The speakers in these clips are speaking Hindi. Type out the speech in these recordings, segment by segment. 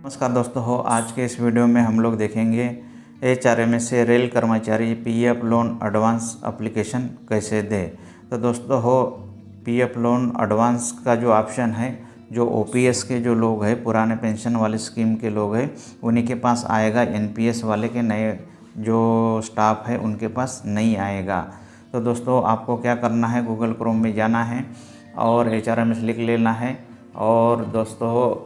नमस्कार दोस्तों हो, आज के इस वीडियो में हम लोग देखेंगे HRMS से रेल कर्मचारी पीएफ लोन एडवांस एप्लीकेशन कैसे दें। तो दोस्तों हो, पीएफ लोन एडवांस का जो ऑप्शन है, जो ओपीएस के जो लोग हैं, पुराने पेंशन वाले स्कीम के लोग हैं, उन्हीं के पास आएगा। एनपीएस वाले के नए जो स्टाफ है उनके पास नहीं आएगा। तो दोस्तों आपको क्या करना है, गूगल क्रोम में जाना है और HRMS लिख लेना है। और दोस्तों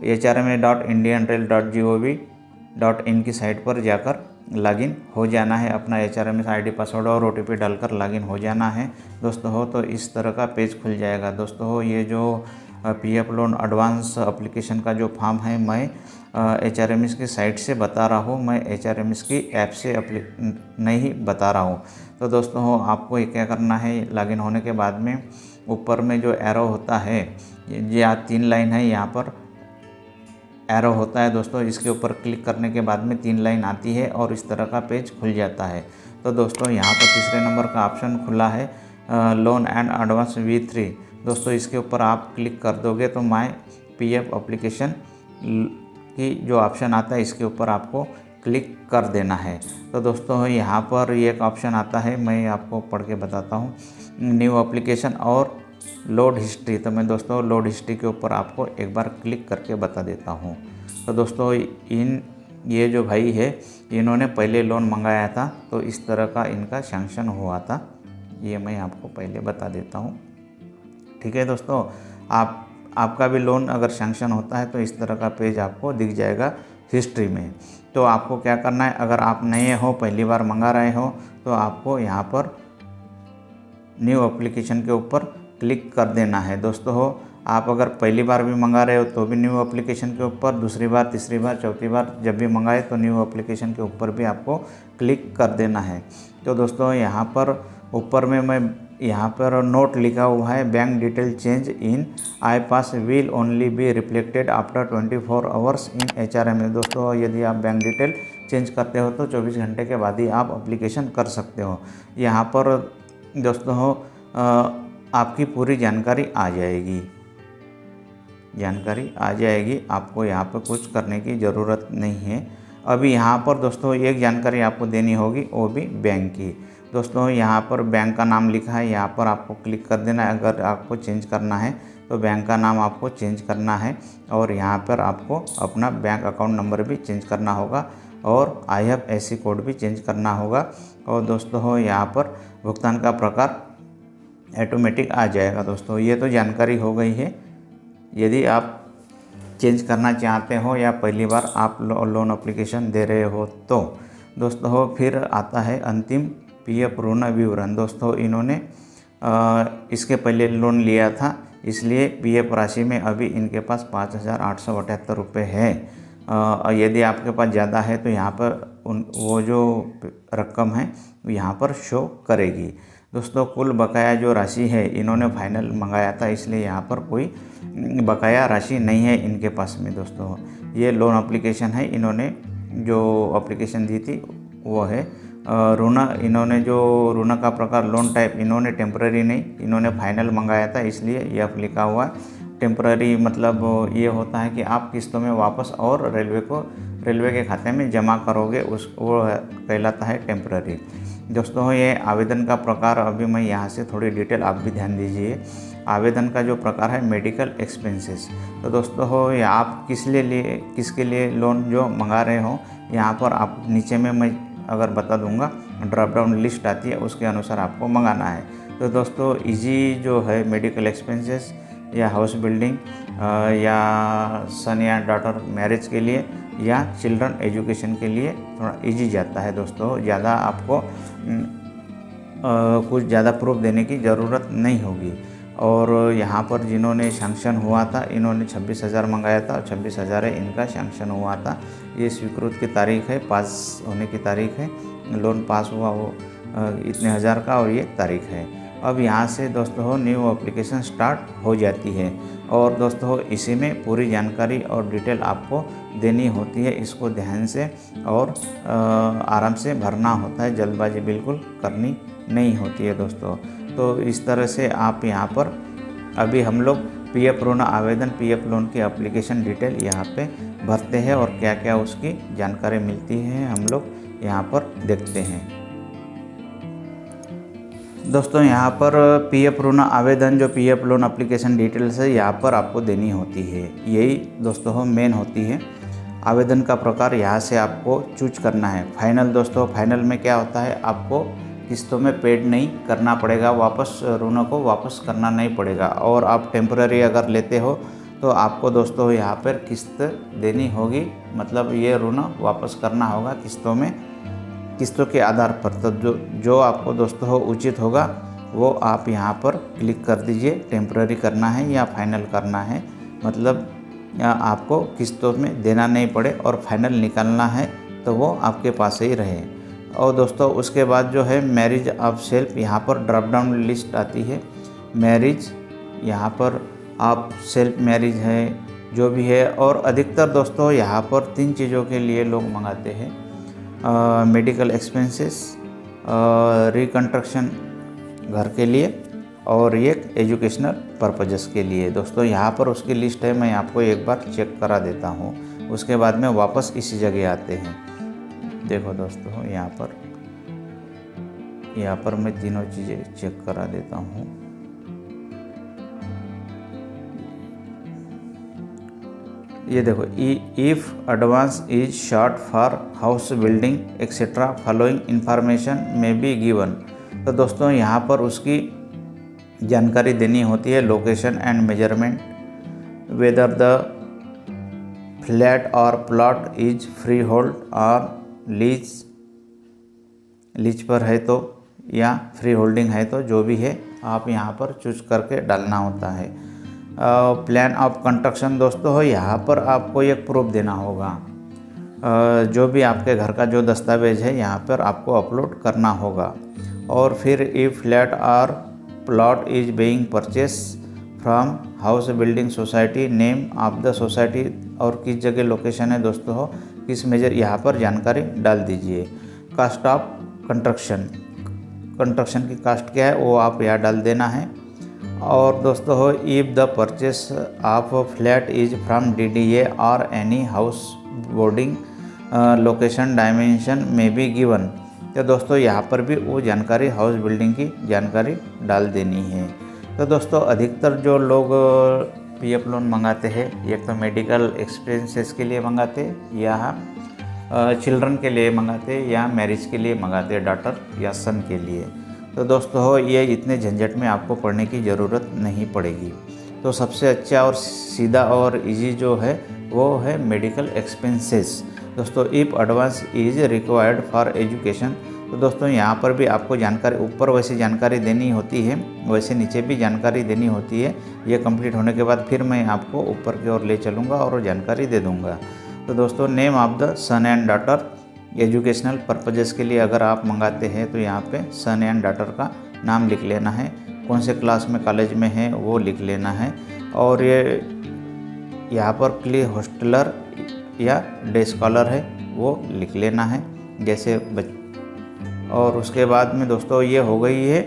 HRMS.indianrail.gov.in की साइट पर जाकर लॉगिन हो जाना है। अपना HRMS आईडी पासवर्ड और OTP डालकर लॉगिन हो जाना है। दोस्तों हो, तो इस तरह का पेज खुल जाएगा। दोस्तों हो, ये जो पीएफ लोन एडवांस एप्लीकेशन का जो फॉर्म है, मैं HRMS की साइट से बता रहा हूँ, मैं HRMS की ऐप से नहीं बता रहा हूँ। तो दोस्तों हो, आपको ये क्या करना है, लॉगिन होने के बाद में ऊपर में जो एरो होता है, ये 3 लाइन है, यहाँ पर एरो होता है दोस्तों। इसके ऊपर क्लिक करने के बाद में 3 लाइन आती है और इस तरह का पेज खुल जाता है। तो दोस्तों यहाँ पर तीसरे नंबर का ऑप्शन खुला है, लोन एंड एडवांस V3। दोस्तों इसके ऊपर आप क्लिक कर दोगे तो माय पीएफ एप्लीकेशन की जो ऑप्शन आता है, इसके ऊपर आपको क्लिक कर देना है। तो दोस्तों यहाँ पर एक ऑप्शन आता है, मैं आपको पढ़ के बताता हूँ, न्यू एप्लीकेशन और लोड हिस्ट्री। तो मैं दोस्तों लोड हिस्ट्री के ऊपर आपको एक बार क्लिक करके बता देता हूँ। तो दोस्तों ये जो भाई है, इन्होंने पहले लोन मंगाया था, तो इस तरह का इनका सैंक्शन हुआ था, ये मैं आपको पहले बता देता हूँ। ठीक है दोस्तों, आपका भी लोन अगर सैंक्शन होता है तो इस तरह का पेज आपको दिख जाएगा हिस्ट्री में। तो आपको क्या करना है, अगर आप नए हो, पहली बार मंगा रहे हो, तो आपको यहाँ पर न्यू एप्लीकेशन के ऊपर क्लिक कर देना है। दोस्तों हो, आप अगर पहली बार भी मंगा रहे हो तो भी न्यू एप्लीकेशन के ऊपर, दूसरी बार, तीसरी बार, चौथी बार जब भी मंगाए तो न्यू एप्लीकेशन के ऊपर भी आपको क्लिक कर देना है। तो दोस्तों यहाँ पर ऊपर में मैं यहाँ पर नोट लिखा हुआ है, bank detail change in I pass will only be reflected after 24 hours in HRMS। दोस्तों यदि आप बैंक डिटेल चेंज करते हो तो 24 घंटे के बाद ही आप एप्लीकेशन कर सकते हो। यहाँ पर दोस्तों हो, आपकी पूरी जानकारी आ जाएगी, आपको यहाँ पर कुछ करने की ज़रूरत नहीं है। अभी यहाँ पर दोस्तों एक जानकारी आपको देनी होगी, वो भी बैंक की। दोस्तों यहाँ पर बैंक का नाम लिखा है, यहाँ पर आपको क्लिक कर देना है। अगर आपको चेंज करना है तो बैंक का नाम आपको चेंज करना है, और यहाँ पर आपको अपना बैंक अकाउंट नंबर भी चेंज करना होगा, और IFSC कोड भी चेंज करना होगा। और दोस्तों हो, यहाँ पर भुगतान का प्रकार ऑटोमेटिक आ जाएगा। दोस्तों ये तो जानकारी हो गई है। यदि आप चेंज करना चाहते हो या पहली बार आप लोन एप्लीकेशन दे रहे हो तो दोस्तों हो, फिर आता है अंतिम पीएफ ऋण विवरण। दोस्तों इन्होंने इसके पहले लोन लिया था, इसलिए पीएफ राशि में अभी इनके पास 5,878 रुपये है। यदि आपके पास ज़्यादा है तो यहाँ पर वो जो रकम है यहाँ पर शो करेगी। दोस्तों कुल बकाया जो राशि है, इन्होंने फाइनल मंगाया था, इसलिए यहाँ पर कोई बकाया राशि नहीं है इनके पास में। दोस्तों ये लोन एप्लीकेशन है, इन्होंने जो एप्लीकेशन दी थी वो है ऋण। इन्होंने जो ऋण का प्रकार लोन टाइप इन्होंने टेम्पररी नहीं, इन्होंने फाइनल मंगाया था, इसलिए यह लिखा हुआ है टेम्पररी। मतलब ये होता है कि आप किस्तों में वापस और रेलवे के खाते में जमा करोगे, वो कहलाता है टेम्पररी। दोस्तों ये आवेदन का प्रकार, अभी मैं यहाँ से थोड़ी डिटेल आप भी ध्यान दीजिए। आवेदन का जो प्रकार है मेडिकल एक्सपेंसेस। तो दोस्तों हो, ये आप किसके लिए लोन जो मंगा रहे हो, यहाँ पर आप नीचे में मैं अगर बता दूंगा, ड्रॉप डाउन लिस्ट आती है, उसके अनुसार आपको मंगाना है। तो दोस्तों इजी जो है मेडिकल एक्सपेंसेस, या हाउस बिल्डिंग, या सन या डॉटर मैरिज के लिए, या चिल्ड्रन एजुकेशन के लिए थोड़ा इजी जाता है। दोस्तों ज़्यादा आपको कुछ ज़्यादा प्रूफ देने की ज़रूरत नहीं होगी। और यहाँ पर जिन्होंने सैंक्शन हुआ था, इन्होंने 26,000 मंगाया था, 26,000 इनका सैंक्शन हुआ था। ये स्वीकृत की तारीख है, पास होने की तारीख है, लोन पास हुआ वो इतने हज़ार का, और ये तारीख है। अब यहाँ से दोस्तों न्यू एप्लीकेशन स्टार्ट हो जाती है। और दोस्तों इसी में पूरी जानकारी और डिटेल आपको देनी होती है, इसको ध्यान से और आराम से भरना होता है, जल्दबाजी बिल्कुल करनी नहीं होती है दोस्तों। तो इस तरह से आप यहाँ पर अभी हम लोग पीएफ ऋण आवेदन, पीएफ लोन की एप्लीकेशन डिटेल यहाँ पे भरते हैं और क्या क्या उसकी जानकारी मिलती है हम लोग यहाँ पर देखते हैं। दोस्तों यहाँ पर पीएफ ऋण आवेदन जो पीएफ लोन एप्लीकेशन डिटेल्स है यहाँ पर आपको देनी होती है। यही दोस्तों मेन होती है। आवेदन का प्रकार यहाँ से आपको चूज करना है। फाइनल दोस्तों, फाइनल में क्या होता है, आपको किस्तों में पेड नहीं करना पड़ेगा, वापस ऋणों को वापस करना नहीं पड़ेगा। और आप टेम्पररी अगर लेते हो तो आपको दोस्तों यहाँ पर किस्त देनी होगी, मतलब ये ऋण वापस करना होगा किस्तों में, किस्तों के आधार पर। तो जो आपको दोस्तों उचित होगा वो आप यहाँ पर क्लिक कर दीजिए। टेम्पररी करना है या फाइनल करना है, मतलब आपको किस्तों में देना नहीं पड़े और फाइनल निकालना है तो वो आपके पास ही रहे। और दोस्तों उसके बाद जो है मैरिज ऑफ सेल्फ, यहाँ पर ड्रॉप डाउन लिस्ट आती है। मैरिज यहाँ पर आप सेल्फ मैरिज है जो भी है। और अधिकतर दोस्तों यहाँ पर 3 चीज़ों के लिए लोग मंगाते हैं, मेडिकल एक्सपेंसेस, रिकंस्ट्रक्शन घर के लिए और एक एजुकेशनल पर्पजेस के लिए। दोस्तों यहाँ पर उसकी लिस्ट है, मैं आपको एक बार चेक करा देता हूँ, उसके बाद में वापस इसी जगह आते हैं। देखो दोस्तों यहाँ पर मैं तीनों चीज़ें चेक करा देता हूँ। ये देखो, if advance is short for house building etcetera following information में बी गिवन। तो दोस्तों यहाँ पर उसकी जानकारी देनी होती है, location and measurement, whether the flat और प्लॉट इज फ्री होल्ड और लीज पर है तो या फ्री होल्डिंग है तो जो भी है आप यहाँ पर चूज करके डालना होता है। प्लान ऑफ कंस्ट्रक्शन दोस्तों हो, यहाँ पर आपको एक प्रूफ देना होगा। जो भी आपके घर का जो दस्तावेज है यहाँ पर आपको अपलोड करना होगा। और फिर इफ फ्लैट और plot is being purchase from house building society, name of the society और किस जगह लोकेशन है दोस्तों हो, किस मेजर, यहाँ पर जानकारी डाल दीजिए। कास्ट ऑफ कंस्ट्रक्शन की कास्ट क्या है वो आप यहाँ डाल देना है। और दोस्तों हो, if the purchase of flat is from DDA और any house boarding location dimension में बी गिवन। तो दोस्तों यहाँ पर भी वो जानकारी, हाउस बिल्डिंग की जानकारी डाल देनी है। तो दोस्तों अधिकतर जो लोग पीएफ लोन मंगाते हैं, एक तो मेडिकल एक्सपेंसेस के लिए मंगाते या चिल्ड्रन के लिए मंगाते या मैरिज के लिए मंगाते, डॉटर या सन के लिए। तो दोस्तों हो, ये इतने झंझट में आपको पढ़ने की ज़रूरत नहीं पड़ेगी। तो सबसे अच्छा और सीधा और इजी जो है वो है मेडिकल एक्सपेंसेस। दोस्तों if advance is required for education, तो दोस्तों यहाँ पर भी आपको जानकारी, ऊपर वैसी जानकारी देनी होती है, वैसे नीचे भी जानकारी देनी होती है। ये कंप्लीट होने के बाद फिर मैं आपको ऊपर की ओर ले चलूँगा और जानकारी दे दूँगा। तो दोस्तों name of the son and daughter, educational purposes के लिए अगर आप मंगाते हैं तो यहाँ पे सन एंड डॉटर का नाम लिख लेना है, कौन से क्लास में कॉलेज में है वो लिख लेना है। और ये यहाँ पर क्ली हॉस्टलर या डे स्कॉलर है वो लिख लेना है जैसे और उसके बाद में दोस्तों ये हो गई है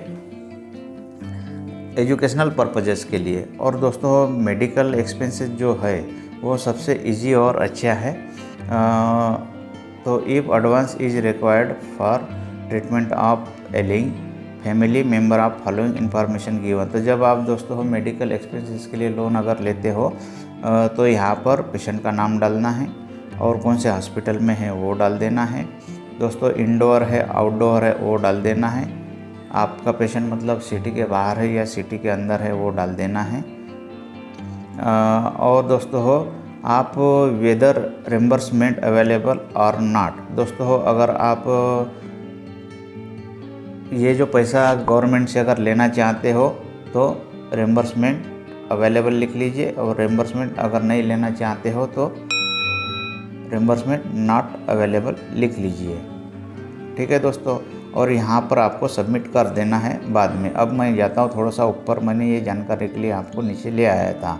एजुकेशनल पर्पजेस के लिए। और दोस्तों मेडिकल एक्सपेंसेस जो है वो सबसे इजी और अच्छा है। तो if advance is required for treatment of ailing family member of following information given. तो जब आप दोस्तों मेडिकल एक्सपेंसेस के लिए लोन अगर लेते हो तो यहाँ पर पेशेंट का नाम डालना है और कौन से हॉस्पिटल में है वो डाल देना है। दोस्तों इंडोर है आउटडोर है वो डाल देना है। आपका पेशेंट मतलब सिटी के बाहर है या सिटी के अंदर है वो डाल देना है। और दोस्तों हो आप वेदर रिम्बर्समेंट अवेलेबल और नॉट। दोस्तों हो अगर आप ये जो पैसा गवर्नमेंट से अगर लेना चाहते हो तो रिम्बर्समेंट अवेलेबल लिख लीजिए और रिम्बर्समेंट अगर नहीं लेना चाहते हो तो रिम्बर्समेंट नॉट अवेलेबल लिख लीजिए। ठीक है दोस्तों, और यहाँ पर आपको सबमिट कर देना है बाद में। अब मैं जाता हूँ थोड़ा सा ऊपर, मैंने ये जानकारी के लिए आपको नीचे ले आया था।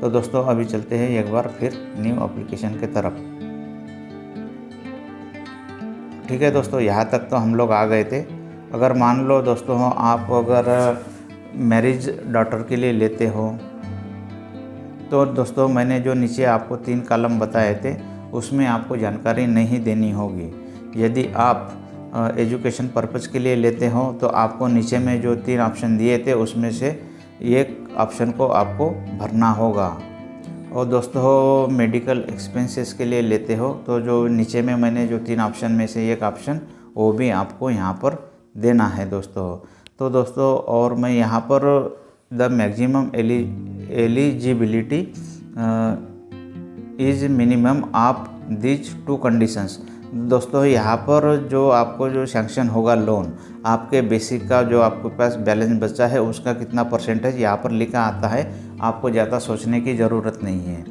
तो दोस्तों अभी चलते हैं एक बार फिर न्यू एप्लीकेशन के तरफ। ठीक है दोस्तों, यहाँ तक तो हम लोग आ गए थे। अगर मान लो दोस्तों आप अगर मैरिज डॉटर के लिए लेते हो तो दोस्तों मैंने जो नीचे आपको 3 कॉलम बताए थे उसमें आपको जानकारी नहीं देनी होगी। यदि आप एजुकेशन पर्पज़ के लिए लेते हो तो आपको नीचे में जो 3 ऑप्शन दिए थे उसमें से एक ऑप्शन को आपको भरना होगा। और दोस्तों मेडिकल एक्सपेंसेस के लिए लेते हो तो जो नीचे में मैंने जो 3 ऑप्शन में से एक ऑप्शन वो भी आपको यहाँ पर देना है दोस्तों। तो दोस्तों और मैं यहाँ पर the maximum eligibility is minimum of these 2 conditions. दोस्तों यहाँ पर जो आपको जो सैंक्शन होगा लोन, आपके बेसिक का जो आपके पास बैलेंस बचा है उसका कितना परसेंटेज यहाँ पर लिखा आता है। आपको ज़्यादा सोचने की ज़रूरत नहीं है।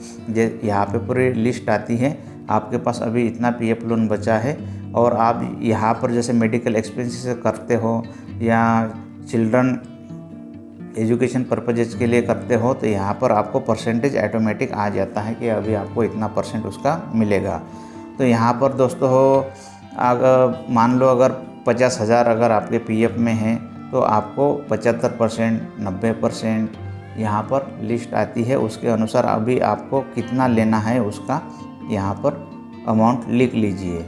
यहाँ पे पूरी लिस्ट आती है, आपके पास अभी इतना पीएफ लोन बचा है और आप यहाँ पर जैसे मेडिकल एक्सपेंसेस करते हो या चिल्ड्रन एजुकेशन पर्पजेज के लिए करते हो तो यहाँ पर आपको परसेंटेज ऑटोमेटिक आ जाता है कि अभी आपको इतना परसेंट उसका मिलेगा। तो यहाँ पर दोस्तों अगर मान लो अगर 50,000 अगर आपके पीएफ में है तो आपको 75%, 90% यहाँ पर लिस्ट आती है। उसके अनुसार अभी आपको कितना लेना है उसका यहाँ पर अमाउंट लिख लीजिए।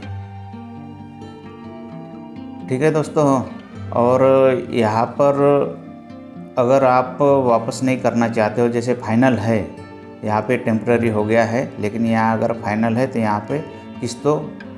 ठीक है दोस्तों। और यहाँ पर अगर आप वापस नहीं करना चाहते हो, जैसे फाइनल है, यहाँ पे टेम्पररी हो गया है लेकिन यहाँ अगर फाइनल है तो यहाँ पे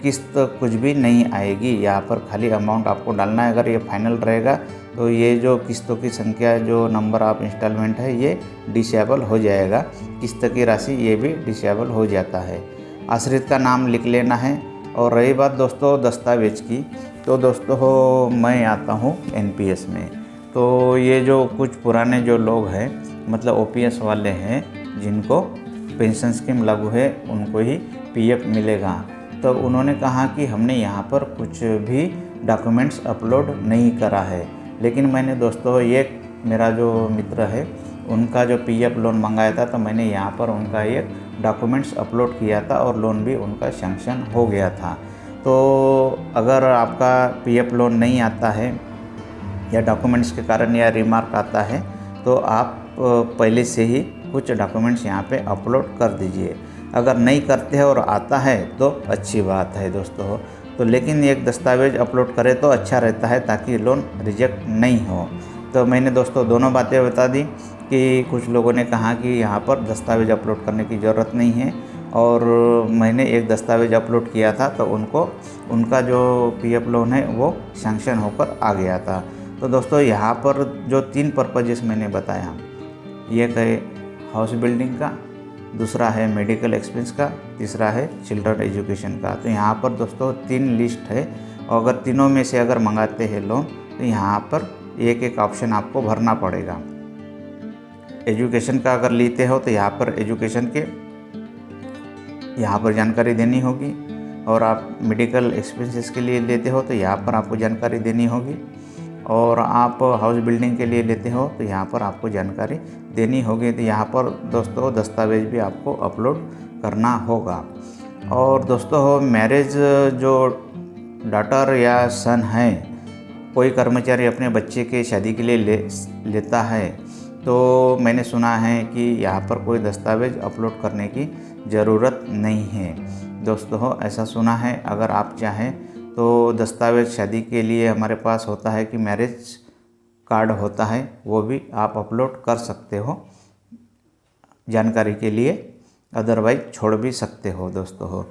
किस्त कुछ भी नहीं आएगी। यहाँ पर खाली अमाउंट आपको डालना है। अगर ये फाइनल रहेगा तो ये जो किस्तों की संख्या, जो नंबर ऑफ इंस्टॉलमेंट है ये डिसेबल हो जाएगा। किस्त की राशि ये भी डिसेबल हो जाता है। आश्रित का नाम लिख लेना है। और रही बात दोस्तों दस्तावेज की, तो दोस्तों मैं आता हूँ एनपीएस में। तो ये जो कुछ पुराने जो लोग हैं मतलब ओपीएस वाले हैं जिनको पेंशन स्कीम लागू है उनको ही पीएफ मिलेगा। तो उन्होंने कहा कि हमने यहाँ पर कुछ भी डॉक्यूमेंट्स अपलोड नहीं करा है। लेकिन मैंने दोस्तों एक मेरा जो मित्र है उनका जो पीएफ लोन मंगाया था तो मैंने यहाँ पर उनका एक डॉक्यूमेंट्स अपलोड किया था और लोन भी उनका सैंक्शन हो गया था। तो अगर आपका पीएफ लोन नहीं आता है या डॉक्यूमेंट्स के कारण या रिमार्क आता है तो आप पहले से ही कुछ डॉक्यूमेंट्स यहाँ पे अपलोड कर दीजिए। अगर नहीं करते हैं और आता है तो अच्छी बात है दोस्तों। तो लेकिन एक दस्तावेज अपलोड करें तो अच्छा रहता है ताकि लोन रिजेक्ट नहीं हो। तो मैंने दोस्तों दोनों बातें बता दी कि कुछ लोगों ने कहा कि यहाँ पर दस्तावेज अपलोड करने की ज़रूरत नहीं है और मैंने एक दस्तावेज अपलोड किया था तो उनका जो पीएफ लोन है वो सैंक्शन होकर आ गया था। तो दोस्तों यहाँ पर जो 3 पर्पजेस मैंने बताया, एक है हाउस बिल्डिंग का, दूसरा है मेडिकल एक्सपेंस का, तीसरा है चिल्ड्रन एजुकेशन का। तो यहाँ पर दोस्तों 3 लिस्ट है और अगर तीनों में से अगर मंगाते हैं लोन तो यहाँ पर एक ऑप्शन आपको भरना पड़ेगा। एजुकेशन का अगर लेते हो तो यहाँ पर एजुकेशन के यहाँ पर जानकारी देनी होगी और आप मेडिकल एक्सपेंसेस के लिए लेते हो तो यहाँ पर आपको जानकारी देनी होगी और आप हाउस बिल्डिंग के लिए लेते हो तो यहाँ पर आपको जानकारी देनी होगी। तो यहाँ पर दोस्तों दस्तावेज भी आपको अपलोड करना होगा। और दोस्तों मैरिज जो डॉटर या सन है, कोई कर्मचारी अपने बच्चे के शादी के लिए लेता है तो मैंने सुना है कि यहाँ पर कोई दस्तावेज अपलोड करने की ज़रूरत नहीं है दोस्तों, ऐसा सुना है। अगर आप चाहें तो दस्तावेज शादी के लिए हमारे पास होता है कि मैरिज कार्ड होता है, वो भी आप अपलोड कर सकते हो जानकारी के लिए, अदरवाइज छोड़ भी सकते हो दोस्तों।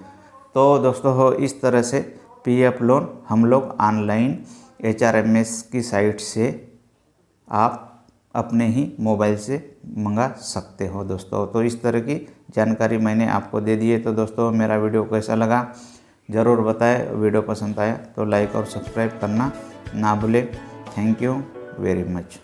तो दोस्तों इस तरह से पीएफ लोन हम लोग ऑनलाइन HRMS की साइट से आप अपने ही मोबाइल से मंगा सकते हो दोस्तों। तो इस तरह की जानकारी मैंने आपको दे दी है। तो दोस्तों मेरा वीडियो कैसा लगा ज़रूर बताएं। वीडियो पसंद आया तो लाइक और सब्सक्राइब करना ना भूलें। Thank you very much.